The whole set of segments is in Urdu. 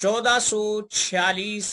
1446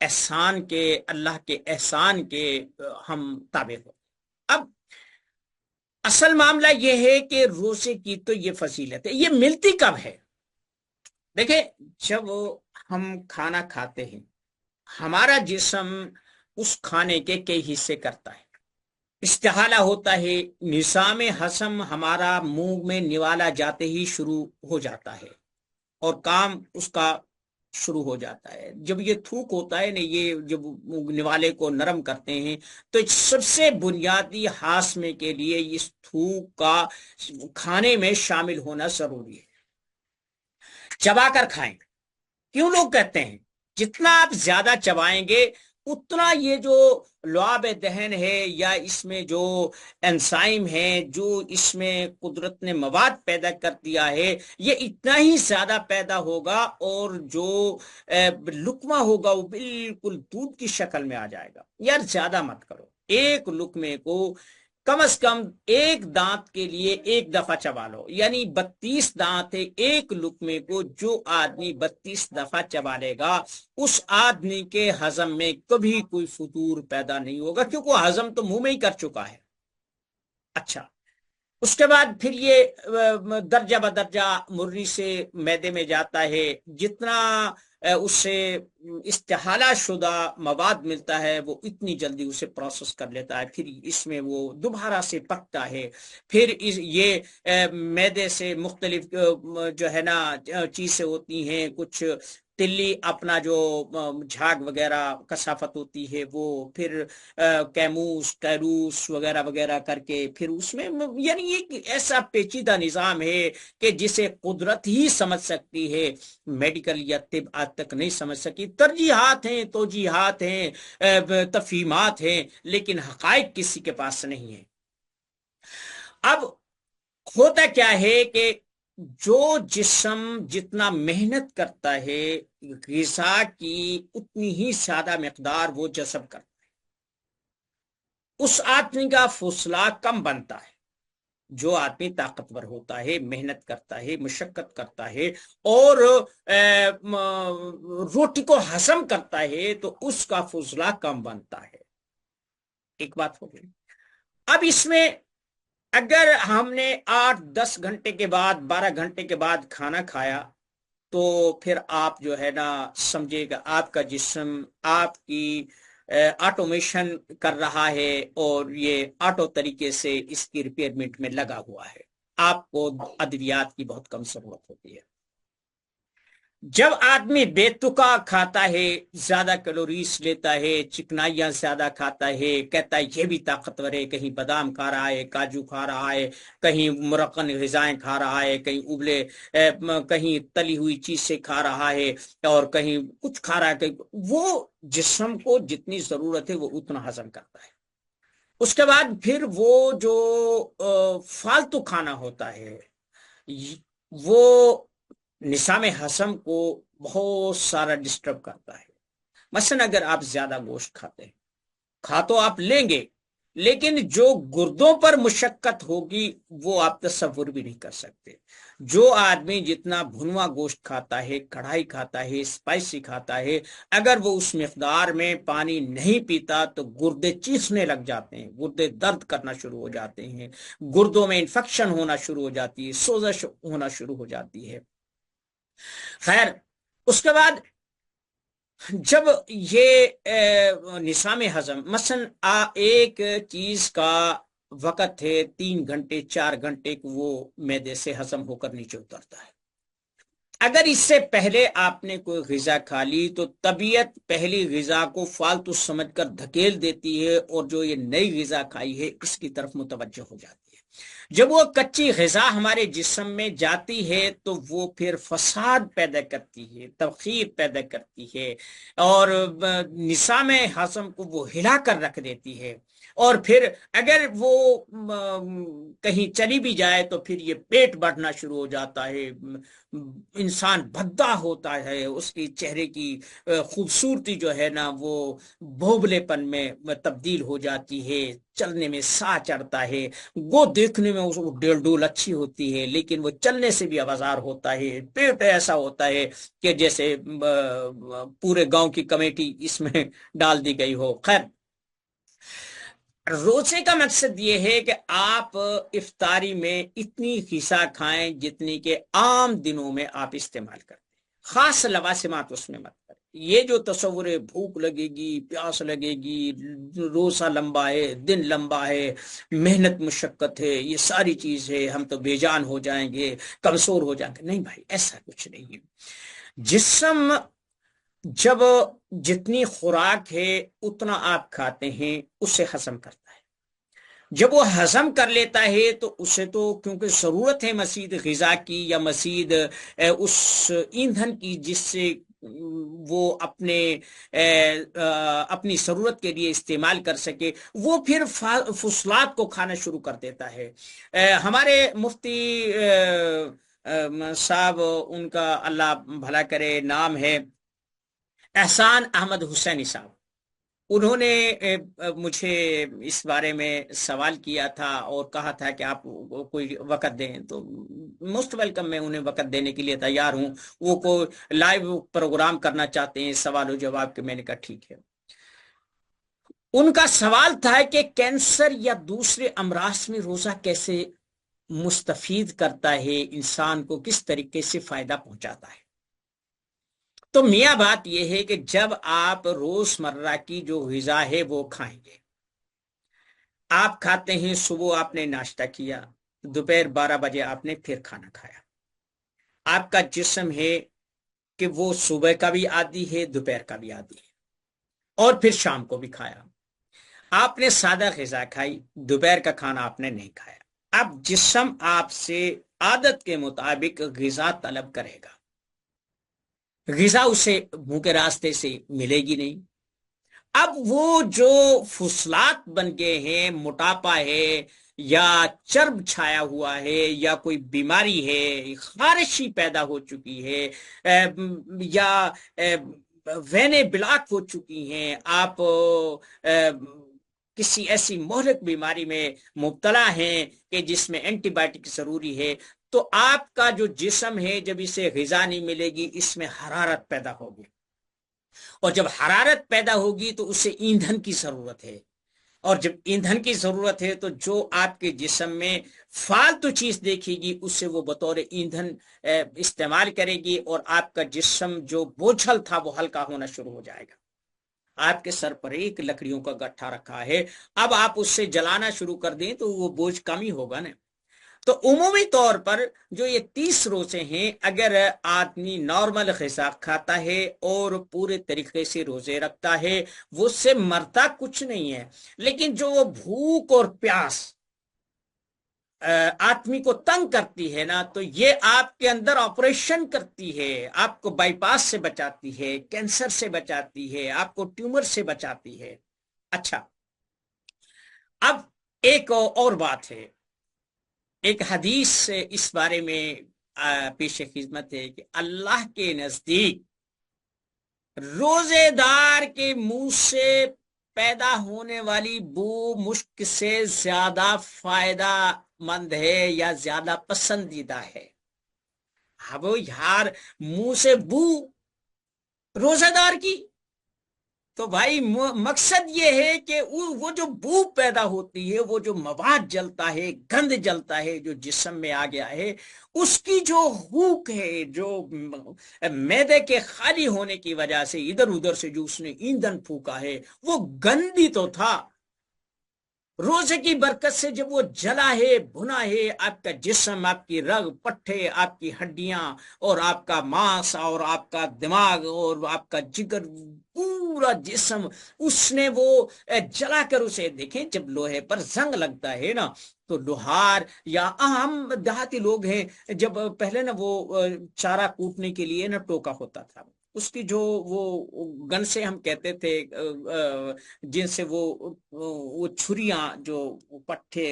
احسان کے، اللہ کے احسان کے ہم تابع ہو۔ اب اصل معاملہ یہ ہے کہ روزے کی تو یہ فضیلت ہے، یہ ملتی کب ہے؟ دیکھیں، جب ہم کھانا کھاتے ہیں، ہمارا جسم اس کھانے کے کئی حصے کرتا ہے، استحالہ ہوتا ہے، نظام ہضم ہمارا منہ میں نوالا جاتے ہی شروع ہو جاتا ہے اور کام اس کا شروع ہو جاتا ہے۔ جب یہ تھوک ہوتا ہے نا، یہ جب نوالے کو نرم کرتے ہیں تو سب سے بنیادی ہاضمے کے لیے اس تھوک کا کھانے میں شامل ہونا ضروری ہے۔ چبا کر کھائیں۔ کیوں لوگ کہتے ہیں جتنا آپ زیادہ چبائیں گے اتنا یہ جو لعاب دہن ہے یا اس میں جو انزائم ہے، جو اس میں قدرت نے مواد پیدا کر دیا ہے، یہ اتنا ہی زیادہ پیدا ہوگا اور جو لقمہ ہوگا وہ بالکل دودھ کی شکل میں آ جائے گا۔ یار زیادہ مت کرو، ایک لقمے کو کم از کم ایک دانت کے لیے ایک دفعہ چبا لو، یعنی 32 دانت ہے ایک لقمے کو، جو آدمی 32 دفعہ چبا لے گا اس آدمی کے ہضم میں کبھی کوئی فطور پیدا نہیں ہوگا، کیونکہ وہ ہضم تو منہ میں ہی کر چکا ہے۔ اچھا، اس کے بعد پھر یہ درجہ بدرجہ مرری سے معدے میں جاتا ہے، جتنا اس سے استحالہ شدہ مواد ملتا ہے وہ اتنی جلدی اسے پروسیس کر لیتا ہے، پھر اس میں وہ دوبارہ سے پکتا ہے، پھر یہ معدے سے مختلف جو ہے نا چیزیں ہوتی ہیں، کچھ تلی اپنا جو جھاگ وغیرہ کثافت ہوتی ہے وہ، پھر کیموس کیروس وغیرہ وغیرہ کر کے پھر اس میں، یعنی ایک ایسا پیچیدہ نظام ہے کہ جسے قدرت ہی سمجھ سکتی ہے، میڈیکل یا طب آج تک نہیں سمجھ سکی۔ ترجیحات ہیں، توجیحات ہیں، تفہیمات ہیں، لیکن حقائق کسی کے پاس نہیں ہے۔ اب ہوتا کیا ہے کہ جو جسم جتنا محنت کرتا ہے غذا کی اتنی ہی زیادہ مقدار وہ جذب کرتا ہے، اس آدمی کا فضلہ کم بنتا ہے۔ جو آدمی طاقتور ہوتا ہے، محنت کرتا ہے، مشقت کرتا ہے اور روٹی کو ہضم کرتا ہے تو اس کا فضلہ کم بنتا ہے۔ ایک بات ہو گئی۔ اب اس میں اگر ہم نے 8-10 گھنٹے کے بعد 12 گھنٹے کے بعد کھانا کھایا تو پھر آپ جو ہے نا سمجھے گا آپ کا جسم آپ کی آٹومیشن کر رہا ہے اور یہ آٹو طریقے سے اس کی ریپیئرمنٹ میں لگا ہوا ہے، آپ کو ادویات کی بہت کم ضرورت ہوتی ہے۔ جب آدمی بے تکا کھاتا ہے، زیادہ کیلوریز لیتا ہے، چکنائیاں زیادہ کھاتا ہے، کہتا ہے یہ بھی طاقتور ہے، کہیں بادام کھا رہا ہے، کاجو کھا رہا ہے، کہیں مرقن غذائیں کھا رہا ہے، کہیں ابلے کہیں تلی ہوئی چیز سے کھا رہا ہے اور کہیں کچھ کھا رہا ہے، کہیں وہ جسم کو جتنی ضرورت ہے وہ اتنا ہضم کرتا ہے۔ اس کے بعد پھر وہ جو فالتو کھانا ہوتا ہے وہ نظام ہضم کو بہت سارا ڈسٹرب کرتا ہے۔ مثلا اگر آپ زیادہ گوشت کھاتے ہیں، کھا تو آپ لیں گے لیکن جو گردوں پر مشقت ہوگی وہ آپ تصور بھی نہیں کر سکتے۔ جو آدمی جتنا بھنوا گوشت کھاتا ہے، کڑھائی کھاتا ہے، اسپائسی کھاتا ہے، اگر وہ اس مقدار میں پانی نہیں پیتا تو گردے چیخنے لگ جاتے ہیں، گردے درد کرنا شروع ہو جاتے ہیں، گردوں میں انفیکشن ہونا شروع ہو جاتی ہے، سوزش ہونا شروع ہو جاتی ہے۔ خیر، اس کے بعد جب یہ نظام ہضم مثلا ایک چیز کا وقت ہے 3 گھنٹے 4 گھنٹے وہ معدے سے ہضم ہو کر نیچے اترتا ہے، اگر اس سے پہلے آپ نے کوئی غذا کھا لی تو طبیعت پہلی غذا کو فالتو سمجھ کر دھکیل دیتی ہے اور جو یہ نئی غذا کھائی ہے اس کی طرف متوجہ ہو جاتی ہے۔ جب وہ کچی غذا ہمارے جسم میں جاتی ہے تو وہ پھر فساد پیدا کرتی ہے، تبخیر پیدا کرتی ہے اور نظام ہضم کو وہ ہلا کر رکھ دیتی ہے۔ اور پھر اگر وہ کہیں چلی بھی جائے تو پھر یہ پیٹ بڑھنا شروع ہو جاتا ہے، انسان بھدا ہوتا ہے، اس کی چہرے کی خوبصورتی جو ہے نا وہ بھوبلے پن میں تبدیل ہو جاتی ہے، چلنے میں سا چڑھتا ہے، وہ دیکھنے میں اس ڈیل ڈول اچھی ہوتی ہے لیکن وہ چلنے سے بھی آوازار ہوتا ہے، پیٹ ایسا ہوتا ہے کہ جیسے پورے گاؤں کی کمیٹی اس میں ڈال دی گئی ہو۔ خیر، روزے کا مقصد یہ ہے کہ آپ افطاری میں اتنی غذا کھائیں جتنی کہ عام دنوں میں آپ استعمال کرتے ہیں، خاص لوازمات اس میں مت کریں۔ یہ جو تصور ہے بھوک لگے گی، پیاس لگے گی، روزہ لمبا ہے، دن لمبا ہے، محنت مشقت ہے، یہ ساری چیز ہے، ہم تو بے جان ہو جائیں گے، کمزور ہو جائیں گے، نہیں بھائی، ایسا کچھ نہیں ہے۔ جسم جب جتنی خوراک ہے اتنا آپ کھاتے ہیں اسے ہضم کرتا ہے، جب وہ ہضم کر لیتا ہے تو اسے تو کیونکہ ضرورت ہے مزید غذا کی یا مزید اس ایندھن کی جس سے وہ اپنی ضرورت کے لیے استعمال کر سکے، وہ پھر فضلات کو کھانا شروع کر دیتا ہے۔ ہمارے مفتی صاحب، ان کا اللہ بھلا کرے، نام ہے احسان احمد حسینی صاحب، انہوں نے مجھے اس بارے میں سوال کیا تھا اور کہا تھا کہ آپ کوئی وقت دیں، تو موسٹ ویلکم، میں انہیں وقت دینے کے لیے تیار ہوں۔ وہ کوئی لائیو پروگرام کرنا چاہتے ہیں سوال و جواب کے، میں نے کہا ٹھیک ہے۔ ان کا سوال تھا کہ کینسر یا دوسرے امراض میں روزہ کیسے مستفید کرتا ہے، انسان کو کس طریقے سے فائدہ پہنچاتا ہے۔ تو میاں بات یہ ہے کہ جب آپ روزمرہ کی جو غذا ہے وہ کھائیں گے، آپ کھاتے ہیں، صبح آپ نے ناشتہ کیا، دوپہر 12 بجے آپ نے پھر کھانا کھایا، آپ کا جسم ہے کہ وہ صبح کا بھی عادی ہے، دوپہر کا بھی عادی ہے، اور پھر شام کو بھی کھایا، آپ نے سادہ غذا کھائی، دوپہر کا کھانا آپ نے نہیں کھایا، اب جسم آپ سے عادت کے مطابق غذا طلب کرے گا، غذا اسے منہ کے راستے سے ملے گی نہیں۔ اب وہ جو فضلات بن گئے ہیں، موٹاپا ہے یا چرب چھایا ہوا ہے یا کوئی بیماری ہے، خارشی پیدا ہو چکی ہے، یا وینے بلاک ہو چکی ہیں، آپ کسی ایسی مہلک بیماری میں مبتلا ہیں کہ جس میں اینٹی بائیوٹک ضروری ہے، تو آپ کا جو جسم ہے جب اسے غذا نہیں ملے گی، اس میں حرارت پیدا ہوگی، اور جب حرارت پیدا ہوگی تو اسے ایندھن کی ضرورت ہے، اور جب ایندھن کی ضرورت ہے تو جو آپ کے جسم میں فالتو چیز دیکھے گی اسے وہ بطور ایندھن استعمال کرے گی، اور آپ کا جسم جو بوجھل تھا وہ ہلکا ہونا شروع ہو جائے گا۔ آپ کے سر پر ایک لکڑیوں کا گٹھا رکھا ہے، اب آپ اس سے جلانا شروع کر دیں تو وہ بوجھ کم ہی ہوگا نا۔ تو عمومی طور پر جو یہ 30 روزے ہیں، اگر آدمی نارمل غذا کھاتا ہے اور پورے طریقے سے روزے رکھتا ہے، وہ سے مرتا کچھ نہیں ہے، لیکن جو وہ بھوک اور پیاس آدمی کو تنگ کرتی ہے نا، تو یہ آپ کے اندر آپریشن کرتی ہے، آپ کو بائی پاس سے بچاتی ہے، کینسر سے بچاتی ہے، آپ کو ٹیومر سے بچاتی ہے۔ اچھا، اب ایک اور بات ہے، ایک حدیث اس بارے میں پیش خدمت ہے کہ اللہ کے نزدیک روزے دار کے منہ سے پیدا ہونے والی بو مشک سے زیادہ فائدہ مند ہے یا زیادہ پسندیدہ ہے۔ اب یار، منہ سے بو روزے دار کی، تو بھائی مقصد یہ ہے کہ وہ جو بو پیدا ہوتی ہے، وہ جو مواد جلتا ہے، گند جلتا ہے جو جسم میں آ گیا ہے، اس کی جو ہوک ہے، جو معدے کے خالی ہونے کی وجہ سے ادھر ادھر سے جو اس نے ایندھن پھونکا ہے، وہ گندی تو تھا، روزے کی برکت سے جب وہ جلا ہے، بھنا ہے، آپ کا جسم، آپ کی رگ پٹھے، آپ کی ہڈیاں اور آپ کا ماس اور آپ کا دماغ اور آپ کا جگر، پورا جسم اس نے وہ جلا کر، اسے دیکھیں جب لوہے پر زنگ لگتا ہے نا، تو لوہار یا ہم دیہاتی لوگ ہیں، جب پہلے نا وہ چارہ کوٹنے کے لیے نا ٹوکا ہوتا تھا، اس کی جو وہ گن سے ہم کہتے تھے جن سے وہ چھریاں جو پٹھے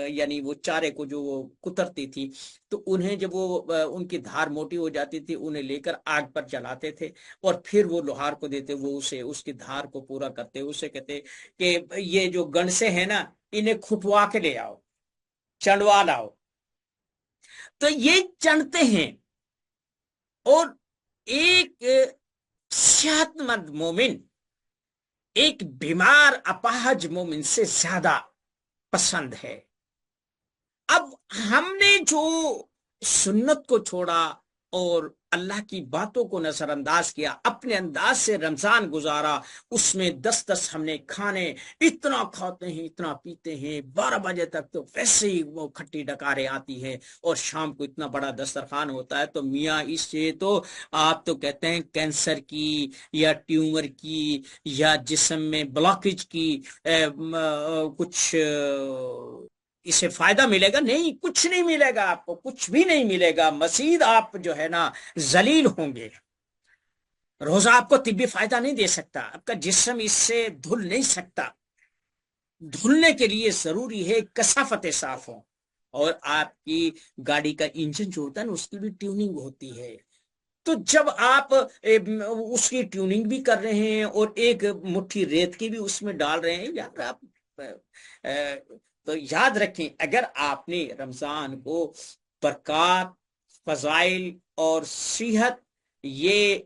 یعنی وہ چارے کو جو وہ کترتی تھی، تو انہیں جب وہ ان کی دھار موٹی ہو جاتی تھی انہیں لے کر آگ پر جلاتے تھے، اور پھر وہ لوہار کو دیتے، وہ اسے اس کی دھار کو پورا کرتے، اسے کہتے کہ یہ جو گنسے ہیں نا انہیں کھٹوا کے لے آؤ، چنڈوا لاؤ۔ تو یہ چنتے ہیں، اور ایک صحت مند مومن ایک بیمار اپاہج مومن سے زیادہ پسند ہے۔ اب ہم نے جو سنت کو چھوڑا اور اللہ کی باتوں کو نظر انداز کیا، اپنے انداز سے رمضان گزارا، اس میں 10 ہم نے کھانے، اتنا کھاتے ہیں اتنا پیتے ہیں، 12 بجے تک تو ویسے ہی وہ کھٹی ڈکاریں آتی ہیں، اور شام کو اتنا بڑا دسترخوان ہوتا ہے، تو میاں اس سے تو آپ تو کہتے ہیں کینسر کی یا ٹیومر کی یا جسم میں بلاکیج کی کچھ اسے فائدہ ملے گا؟ نہیں، کچھ نہیں ملے گا، آپ کو کچھ بھی نہیں ملے گا، مزید آپ جو ہے نا ذلیل ہوں گے۔ روزہ آپ کو طبی فائدہ نہیں دے سکتا، آپ کا جسم اس سے دھل نہیں سکتا۔ دھلنے کے لیے ضروری ہے کثافت صاف ہو، اور آپ کی گاڑی کا انجن جو ہوتا ہے نا اس کی بھی ٹیوننگ ہوتی ہے۔ تو جب آپ اس کی ٹیوننگ بھی کر رہے ہیں اور ایک مٹھی ریت کی بھی اس میں ڈال رہے ہیں، یار آپ تو یاد رکھیں، اگر آپ نے رمضان کو برکات، فضائل اور صحت، یہ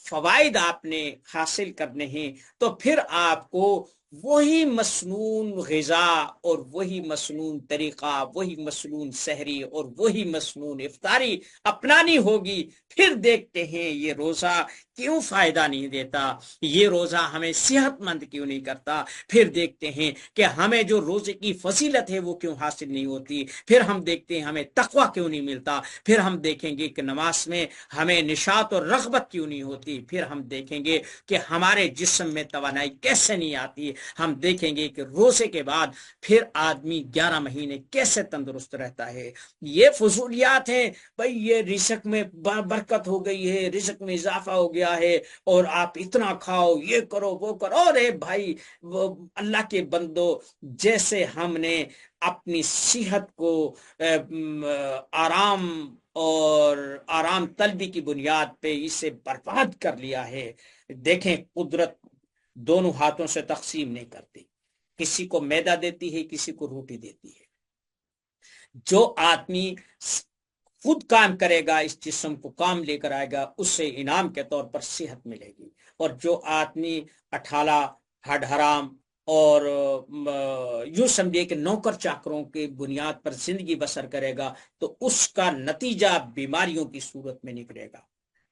فوائد آپ نے حاصل کرنے ہیں، تو پھر آپ کو وہی مسنون غذا اور وہی مسنون طریقہ، وہی مسنون سحری اور وہی مسنون افطاری اپنانی ہوگی۔ پھر دیکھتے ہیں یہ روزہ کیوں فائدہ نہیں دیتا، یہ روزہ ہمیں صحت مند کیوں نہیں کرتا، پھر دیکھتے ہیں کہ ہمیں جو روزے کی فضیلت ہے وہ کیوں حاصل نہیں ہوتی، پھر ہم دیکھتے ہیں ہمیں تقوی کیوں نہیں ملتا، پھر ہم دیکھیں گے کہ نماز میں ہمیں نشاط اور رغبت کیوں نہیں ہوتی، پھر ہم دیکھیں گے کہ ہمارے جسم میں توانائی کیسے نہیں آتی، ہم دیکھیں گے کہ روزے کے بعد پھر آدمی 11 مہینے کیسے تندرست رہتا ہے۔ یہ فضولیات ہیں بھائی، یہ رزق میں برکت ہو گئی ہے، رزق میں اضافہ ہو گیا ہے، اور آپ اتنا کھاؤ، یہ کرو وہ کرو۔ اور بھائی اللہ کے بندو، جیسے ہم نے اپنی صحت کو آرام اور آرام طلبی کی بنیاد پہ اسے برباد کر لیا ہے، دیکھیں قدرت دونوں ہاتھوں سے تقسیم نہیں کرتی، کسی کو میدہ دیتی ہے، کسی کو روٹی دیتی ہے۔ جو آدمی خود کام کرے گا، اس جسم کو کام لے کر آئے گا، اسے انعام کے طور پر صحت ملے گی۔ اور جو آدمی اٹھالہ، ہڈ حرام اور یوں سمجھے کہ نوکر چاکروں کی بنیاد پر زندگی بسر کرے گا، تو اس کا نتیجہ بیماریوں کی صورت میں نکلے گا۔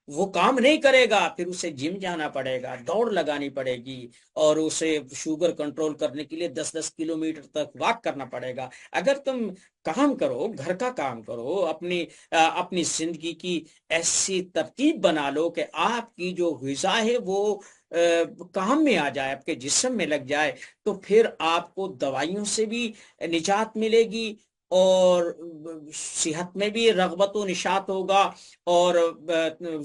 وہ کام نہیں کرے گا، پھر اسے جم جانا پڑے گا، دوڑ لگانی پڑے گی، اور اسے شوگر کنٹرول کرنے کے لیے 10 کلومیٹر تک واک کرنا پڑے گا۔ اگر تم کام کرو، گھر کا کام کرو، اپنی زندگی کی ایسی ترتیب بنا لو کہ آپ کی جو غذا ہے وہ کام میں آ جائے، آپ کے جسم میں لگ جائے، تو پھر آپ کو دوائیوں سے بھی نجات ملے گی، اور صحت میں بھی رغبت و نشاط ہوگا، اور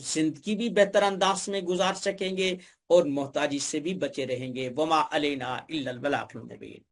زندگی بھی بہتر انداز میں گزار سکیں گے، اور محتاجی سے بھی بچے رہیں گے۔ وما علینا الا البلاغ المبین۔